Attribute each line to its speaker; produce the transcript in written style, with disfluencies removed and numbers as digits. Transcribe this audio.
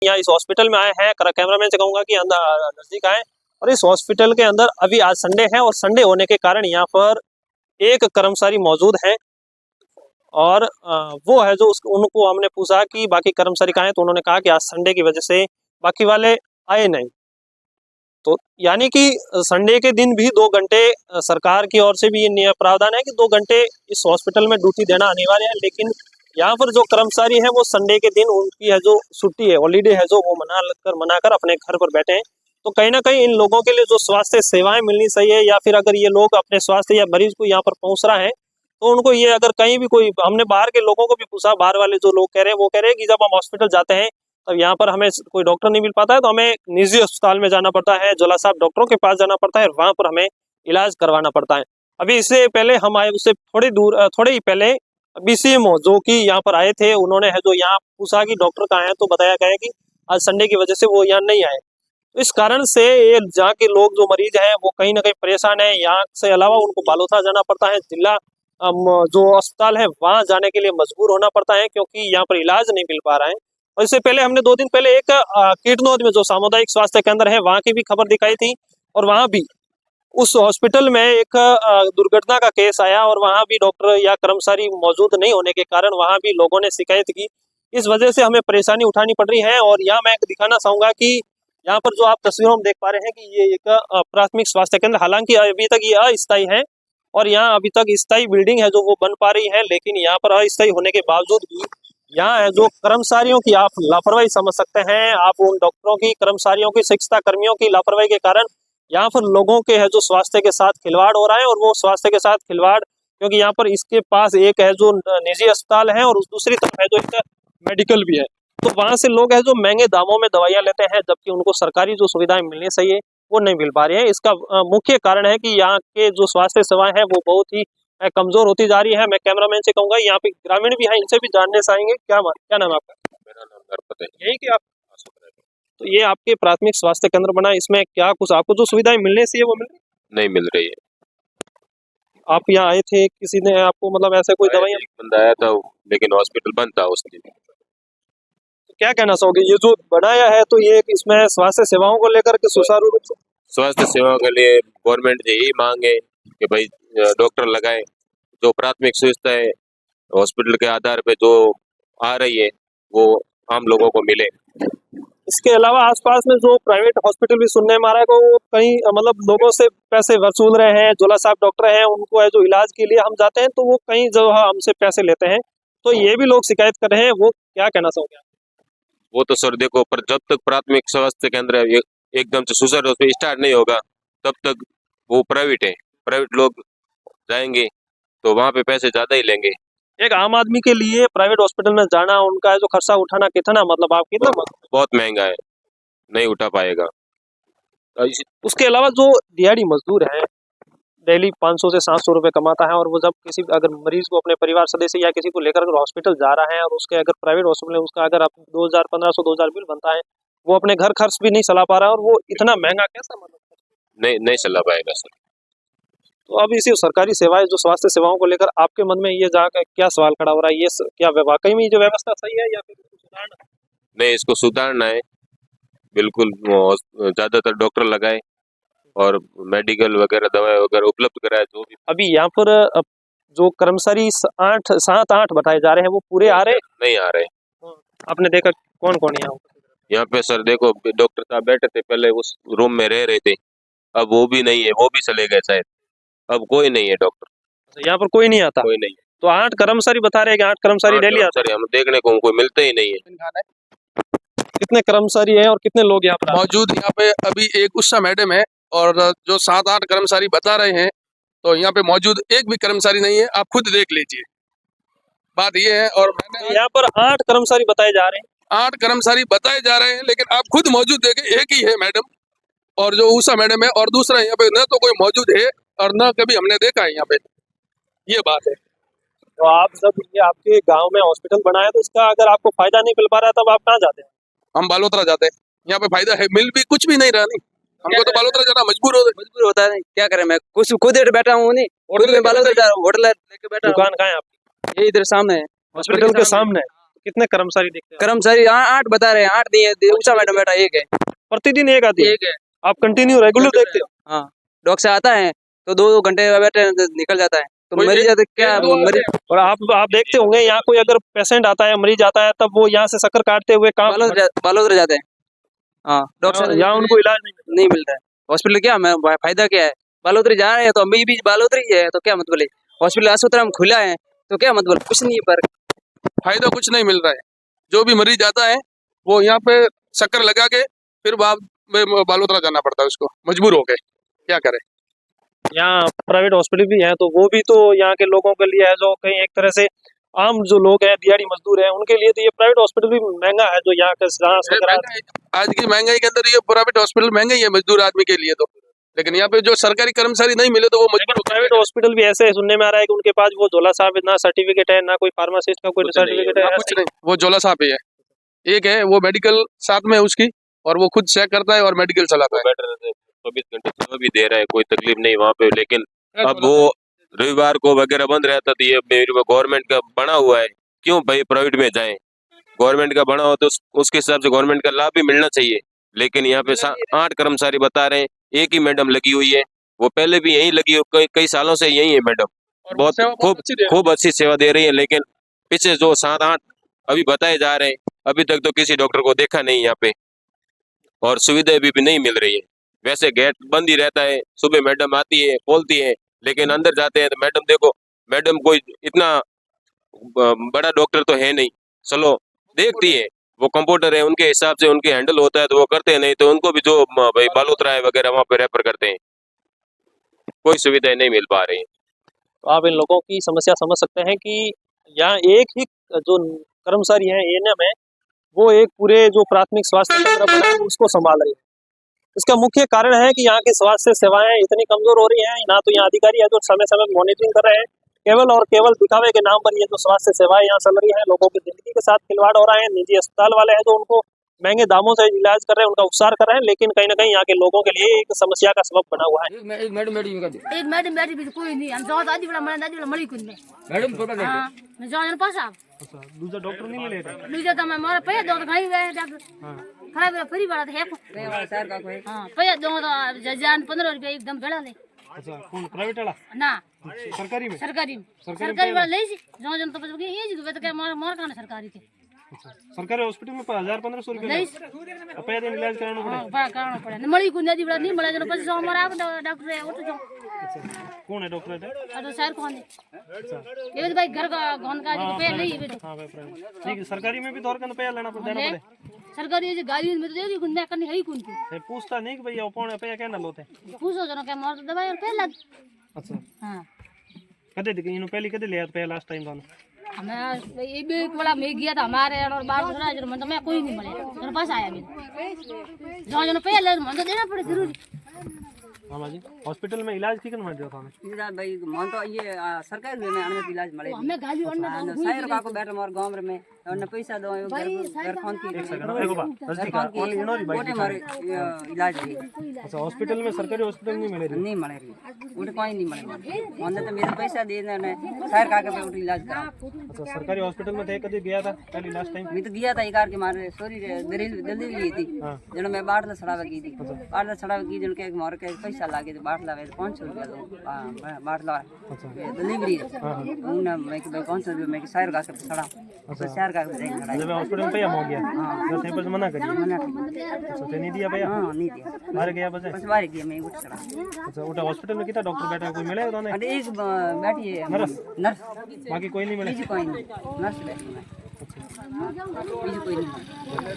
Speaker 1: यहाँ इस हॉस्पिटल में आए हैं, कैमरामैन से कहूंगा कि अंदर नजदीक आए। और इस हॉस्पिटल के अंदर अभी आज संडे है और संडे होने के कारण यहाँ पर एक कर्मचारी मौजूद है और वो है जो उनको हमने पूछा कि बाकी कर्मचारी कहाँ हैं, तो उन्होंने कहा कि आज संडे की वजह से बाकी वाले आए नहीं। तो यानी कि संडे के दिन भी 2 घंटे सरकार की ओर से भी ये प्रावधान है कि 2 घंटे इस हॉस्पिटल में ड्यूटी देना अनिवार्य है, लेकिन यहाँ पर जो कर्मचारी हैं वो संडे के दिन उनकी है जो छुट्टी है, हॉलीडे है, जो वो मनाकर अपने घर पर बैठे हैं। तो कहीं ना कहीं इन लोगों के लिए जो स्वास्थ्य सेवाएं मिलनी चाहिए, या फिर अगर ये लोग अपने स्वास्थ्य या मरीज को यहाँ पर पहुंच रहा है तो उनको ये अगर कहीं भी कोई, हमने बाहर के लोगों को भी पूछा, बाहर वाले जो लोग कह रहे हैं वो कह रहे हैं कि जब हम हॉस्पिटल जाते हैं तब यहाँ पर हमें कोई डॉक्टर नहीं मिल पाता है तो हमें निजी अस्पताल में जाना पड़ता है, जोला साहब डॉक्टरों के पास जाना पड़ता है, वहां पर हमें इलाज करवाना पड़ता है। अभी इससे पहले हम आए, उससे थोड़े ही पहले बीसीएमओ जो कि यहाँ पर आए थे, उन्होंने है जो यहाँ पूछा कि डॉक्टर कहाँ है, तो बताया गया कि आज संडे की वजह से वो यहाँ नहीं आए। तो इस कारण से ये जहाँ के लोग जो मरीज हैं वो कहीं ना कहीं परेशान है। यहाँ से अलावा उनको बालोतरा जाना पड़ता है, जिला जो अस्पताल है वहाँ जाने के लिए मजबूर होना पड़ता है क्योंकि यहाँ पर इलाज नहीं मिल पा रहा है। और इससे पहले हमने 2 दिन पहले एक कीटनौद में जो सामुदायिक स्वास्थ्य केंद्र है वहाँ की भी खबर दिखाई थी, और वहाँ भी उस हॉस्पिटल में एक दुर्घटना का केस आया और वहाँ भी डॉक्टर या कर्मचारी मौजूद नहीं होने के कारण वहाँ भी लोगों ने शिकायत की। इस वजह से हमें परेशानी उठानी पड़ रही है। और यहाँ मैं दिखाना चाहूंगा कि यहाँ पर जो आप तस्वीरों में देख पा रहे हैं कि ये एक प्राथमिक स्वास्थ्य केंद्र, हालांकि अभी तक ये अस्थायी है और यहाँ अभी तक स्थायी बिल्डिंग है जो वो बन पा रही है, लेकिन यहाँ पर अस्थायी होने के बावजूद भी यहाँ है जो कर्मचारियों की आप लापरवाही समझ सकते हैं, आप उन डॉक्टरों की, कर्मचारियों की, चिकित्सा कर्मियों की लापरवाही के कारण यहाँ पर लोगों के है जो स्वास्थ्य के साथ खिलवाड़ हो रहा है। और वो स्वास्थ्य के साथ खिलवाड़ क्योंकि यहाँ पर इसके पास एक है जो निजी अस्पताल है और दूसरी तरफ है जो एक मेडिकल भी है, तो वहाँ से लोग है जो महंगे दामों में दवाइयाँ लेते हैं, जबकि उनको सरकारी जो सुविधाएं मिलनी चाहिए वो नहीं मिल पा रही है। इसका मुख्य कारण है कि यहाँ के जो स्वास्थ्य सेवाएं हैं वो बहुत ही कमजोर होती जा रही है। मैं कैमरामैन से कहूंगा, यहाँ पे ग्रामीण भी है, इनसे भी जानने चाहेंगे। क्या नाम है आपका?
Speaker 2: मेरा नाम नरपत है।
Speaker 1: यही कि आप, तो ये आपके प्राथमिक स्वास्थ्य केंद्र बना, इसमें क्या कुछ आपको जो सुविधाएं मिलने चाहिए वो
Speaker 2: नहीं मिल रही है।
Speaker 1: आप यहाँ आए थे, किसी ने आपको मतलब ऐसे कोई दवाइयाँ?
Speaker 2: एक बंदा आया था लेकिन हॉस्पिटल बंद था उस दिन।
Speaker 1: तो क्या कहना चाहोगे, ये जो बनाया है तो ये इसमें स्वास्थ्य सेवाओं को लेकर के सुचारू रूप से?
Speaker 2: स्वास्थ्य सेवाओं के लिए गवर्नमेंट से यही मांग है कि भाई डॉक्टर लगाए, जो प्राथमिक सुविधाएं हॉस्पिटल के आधार पे जो आ रही है वो आम लोगों को मिले।
Speaker 1: इसके अलावा आसपास में जो प्राइवेट हॉस्पिटल भी सुनने में आ रहा है वो कहीं मतलब लोगों से पैसे वसूल रहे हैं, जोला साहब डॉक्टर हैं, उनको है जो इलाज के लिए हम जाते हैं तो वो कहीं जो हमसे पैसे लेते हैं, तो ये भी लोग शिकायत कर रहे हैं। वो क्या कहना चाहोगे?
Speaker 2: वो तो सर देखो, पर जब तक प्राथमिक स्वास्थ्य केंद्र एकदम से सुचारू रूप से स्टार्ट नहीं होगा तब तक वो प्राइवेट है, प्राइवेट लोग जाएंगे तो वहाँ पे पैसे ज्यादा ही लेंगे।
Speaker 1: एक आम आदमी के लिए प्राइवेट हॉस्पिटल में जाना, उनका जो खर्चा उठाना कितना, मतलब आप कितना
Speaker 2: बहुत महंगा है, नहीं उठा पाएगा।
Speaker 1: उसके अलावा जो दिहाड़ी मजदूर है डेली 500 से 700 रुपए कमाता है, और वो जब किसी अगर मरीज को अपने परिवार सदस्य या किसी को लेकर अगर हॉस्पिटल जा रहा है और उसके अगर प्राइवेट हॉस्पिटल है उसका अगर 2000 1500 2000 बिल बनता है, वो अपने घर खर्च भी नहीं चला पा रहा है, और वो इतना महंगा कैसा, मतलब
Speaker 2: नहीं चला पाएगा सर।
Speaker 1: तो अब इसी सरकारी सेवाएं जो स्वास्थ्य सेवाओं को लेकर आपके मन में ये जाकर क्या सवाल खड़ा हो रहा है, ये क्या वाकई में ये जो व्यवस्था सही है या फिर सुधारना?
Speaker 2: नहीं, इसको सुधारना है बिल्कुल। ज्यादातर डॉक्टर लगाए और मेडिकल वगैरह दवाएं वगैरह उपलब्ध कराए जो भी।
Speaker 1: अभी यहाँ पर जो कर्मचारी 7-8 बताए जा रहे हैं वो पूरे आ रहे
Speaker 2: नहीं आ रहे।
Speaker 1: आपने देखा कौन कौन
Speaker 2: यहाँ पे सर देखो, डॉक्टर साहब बैठे थे पहले उस रूम में रह रहे थे, अब वो भी नहीं है, वो भी चले गए शायद, अब कोई नहीं है डॉक्टर।
Speaker 1: यहाँ पर कोई नहीं आता?
Speaker 2: कोई नहीं।
Speaker 1: तो 8 कर्मचारी बता रहे हैं कि 8 कर्मचारी डेली आते हैं,
Speaker 2: हम देखने को कोई मिलते ही नहीं है।
Speaker 1: कितने कर्मचारी हैं और कितने लोग यहाँ पर
Speaker 3: मौजूद? यहाँ पे अभी एक उषा मैडम है और जो 7-8 कर्मचारी बता रहे हैं, तो यहाँ पे मौजूद एक भी कर्मचारी नहीं है, आप खुद देख लीजिए, बात ये है। और मैंने
Speaker 1: यहाँ पर 8 कर्मचारी बताए जा रहे हैं,
Speaker 3: 8 कर्मचारी बताए जा रहे हैं, लेकिन आप खुद मौजूद देखें, एक ही है मैडम और जो उषा मैडम है, और दूसरा यहाँ पे न तो कोई मौजूद है और न कभी हमने देखा है यहाँ पे, ये बात है।
Speaker 1: तो आप जब ये आपके गांव में हॉस्पिटल बना है तो इसका अगर आपको फायदा नहीं मिल पा रहा है तब आप कहाँ जाते हैं?
Speaker 3: हम बालोतरा जाते हैं, यहाँ पे फायदा है, मिल भी कुछ भी नहीं रहा, नहीं हमको तो बालोतरा जाना मजबूर
Speaker 4: होता है। क्या करें, मैं कुछ खुद बैठा हूँ, नहीं होटल में बालोतरा जा रहा हूँ, होटल लेके बैठा।
Speaker 1: दुकान कहाँ है आपकी?
Speaker 4: ये इधर सामने है,
Speaker 1: हॉस्पिटल के सामने। कितने कर्मचारी देखते हैं
Speaker 4: कर्मचारी 8 बता रहे हैं, 8 नहीं है, ऊषा मैडम बेटा एक है।
Speaker 1: प्रतिदिन एक आती है?
Speaker 4: एक है।
Speaker 1: आप कंटिन्यू रेगुलर देखते हो?
Speaker 4: हाँ, डॉक्टर से आता है तो 2 घंटे बैठे निकल जाता है, तो
Speaker 3: कोई
Speaker 4: मरीज आते क्या
Speaker 3: एक दो
Speaker 4: मरीज
Speaker 1: और आप देखते होंगे यहाँ कोई अगर पेशेंट आता है, मरीज आता है, तब वो यहाँ से शक्कर काटते हुए कहाँ
Speaker 4: बालोद जाते हैं। हाँ, डॉक्टर
Speaker 1: यहाँ उनको इलाज
Speaker 4: नहीं मिलता है। हॉस्पिटल क्या फायदा क्या है? बालोतरी जा रहे हैं तो अभी भी बालोतरी है तो क्या मतलब है? हॉस्पिटल अस्पताल में खुला है तो क्या मतलब? कुछ नहीं है, पर
Speaker 3: फायदा कुछ नहीं मिल रहा है। जो भी मरीज आता है वो यहाँ पे चक्कर लगा के फिर बाद में बालोतरा जाना पड़ता है उसको, मजबूर होके, क्या करे।
Speaker 1: यहाँ प्राइवेट हॉस्पिटल भी है, तो वो भी तो यहाँ के लोगों के लिए है जो कहीं एक तरह से आम जो लोग हैं, दिहाड़ी मजदूर हैं, उनके लिए तो ये प्राइवेट हॉस्पिटल भी महंगा है जो यहाँ के
Speaker 3: आज की महंगाई के अंदर ये प्राइवेट हॉस्पिटल महंगा ही है मजदूर आदमी के लिए तो, लेकिन यहाँ पे जो सरकारी कर्मचारी नहीं मिले तो वो मजबूर
Speaker 1: प्राइवेट हॉस्पिटल भी ऐसे सुनने में आ रहा है कि उनके पास वो झोला साहब ना सर्टिफिकेट है, ना कोई फार्मासिस्ट का कोई सर्टिफिकेट है।
Speaker 3: कुछ नहीं, वो झोला साहब ही है। एक है वो मेडिकल साथ में है उसकी, और वो खुद चेक करता है और मेडिकल चलाता है।
Speaker 2: 24 घंटे सेवा भी दे रहा है, कोई तकलीफ नहीं वहाँ पे। लेकिन अब वो रविवार को वगैरह बंद रहता, तो ये गवर्नमेंट का बना हुआ है, क्यों भाई प्राइवेट में जाएं? गवर्नमेंट का बना हो तो उसके हिसाब से गवर्नमेंट का लाभ भी मिलना चाहिए। लेकिन यहाँ पे 8 कर्मचारी बता रहे हैं, एक ही मैडम लगी हुई है, वो पहले भी यहीं लगी हुई, कई सालों से यही है मैडम, बहुत खूब अच्छी सेवा दे रही है। लेकिन पीछे जो 7-8 अभी बताए जा रहे हैं, अभी तक तो किसी डॉक्टर को देखा नहीं यहाँ पे, और सुविधाएं भी नहीं मिल रही है। वैसे गेट बंद ही रहता है, सुबह मैडम आती है खोलती है, लेकिन अंदर जाते हैं तो मैडम देखो, मैडम कोई इतना बड़ा डॉक्टर तो है नहीं, चलो देखती है, वो कंप्यूटर है उनके हिसाब से उनके हैंडल होता है तो वो करते हैं, नहीं तो उनको भी जो भाई बालोतरा है वगैरह वहाँ पे रेफर करते हैं, कोई सुविधाएं नहीं मिल पा रही है।
Speaker 1: तो आप इन लोगों की समस्या समझ सकते हैं कि यहाँ एक ही जो कर्मचारी है एएनएम है, वो एक पूरे जो प्राथमिक स्वास्थ्य केंद्र बना है उसको संभाल रही है। इसका मुख्य कारण है कि यहाँ की स्वास्थ्य सेवाएं इतनी कमजोर हो रही हैं, ना तो यहाँ अधिकारी है जो समय समय मॉनिटरिंग कर रहे हैं, केवल और केवल दिखावे के नाम पर ये जो स्वास्थ्य सेवाएं यहाँ चल रही हैं, लोगों की जिंदगी के साथ खिलवाड़ हो रहा है। निजी अस्पताल वाले हैं जो उनको महंगे दामों से इलाज कर रहे हैं, उनका उपचार कर रहे हैं, लेकिन कहीं ना कहीं यहाँ के लोगों के लिए एक समस्या का सबब बना हुआ है।
Speaker 5: एक मैडम बैठी भी कोई नहीं, हम जाओ दादी वाला मरी कुछ में मैडम मैं जाओ पास आप
Speaker 1: दूसरा डॉक्टर नहीं मिले थे,
Speaker 5: दूसरा तो मैं मारा पैसा दो तो कहीं गए डॉक्टर खराब है फ्री वाला है हां पैसा दो तो जान 15 रुपया एकदम बेड़ा ले।
Speaker 1: अच्छा, कौन प्राइवेट वाला
Speaker 5: ना
Speaker 1: सरकारी
Speaker 5: वाला ले सी जाओ जन तो बस ये जी तो क्या मार काने सरकारी के।
Speaker 1: अच्छा, सरकारी हॉस्पिटल में 1000-1500 रुपया अपने दिन इलाज कराना पड़े।
Speaker 5: हां कराना पड़े मड़ी को नदी बड़ा नहीं मड़ा जन बस जाओ हमारा डॉक्टर है उठ जाओ।
Speaker 1: कौन है डॉक्टर है?
Speaker 5: तो सर कौन है? ये तो भाई घर का घन का जी पे नहीं है।
Speaker 1: हां भाई ठीक है, सरकारी में भी दौर का पैसा लेना पड़ता है।
Speaker 5: सरकारी ये गाड़ी में तो दे दी गुंडा करनी है ही कौन की
Speaker 1: पूछता नहीं कि भैया कौन है पैसा क्या ना लोते
Speaker 5: पूछो जनो के मार दवाई और पहला।
Speaker 1: अच्छा
Speaker 5: हां
Speaker 1: कदे दी इनो पहली कदे लिया पहला लास्ट टाइम दान
Speaker 5: हमें ये भी वाला में गया था हमारे और बाहर दूसरा जन मन तो मैं कोई नहीं मिले मेरे पास आया मैं जो जन पहले मन तो देना पड़े जरूरी।
Speaker 1: मामा जी हॉस्पिटल में इलाज ठीक न दिया था
Speaker 4: इलाज भाई मन तो ये सरकार में आने इलाज मिले
Speaker 5: हमें गाली और ना
Speaker 4: साइर का को बैठे मोर गांव में और पैसा दो घर खान की ओटे मारे इलाज है।
Speaker 1: अच्छा, हॉस्पिटल में सरकारी हॉस्पिटल नहीं मिले
Speaker 4: नहीं मिले रही उठ कोई नहीं मिले मन तो मेरे पैसा दे देने साइर का के उठ इलाज करा।
Speaker 1: अच्छा, सरकारी हॉस्पिटल में थे कभी गया था पहले लास्ट टाइम
Speaker 4: मैं तो गया था इकार के मारे सॉरी जल्दी ली थी जन मैं बाढ़ सड़ावा की थी बाढ़ सड़ावा की जन के मार के पैसा लागे तो बाढ़ लावे 500 रुपया दो बाढ़ ला डिलीवरी उन मैं के 500 रुपया मैं साइर का के सड़ा तो साइर का के
Speaker 1: जब हॉस्पिटल में पैसा हो गया तो थे पर मना करिए अच्छा ते नहीं दिया भैया
Speaker 4: हां नहीं दिया
Speaker 1: बाहर गया बस
Speaker 4: बाहर गया मैं उठ सड़ा।
Speaker 1: अच्छा, उठा हॉस्पिटल में कितना डॉक्टर बैठा कोई मिले उन्होंने?
Speaker 4: अरे एक बैठी है नर्स
Speaker 1: बाकी कोई नहीं मिले?
Speaker 4: कोई नहीं नर्स बैठी है कोई नहीं।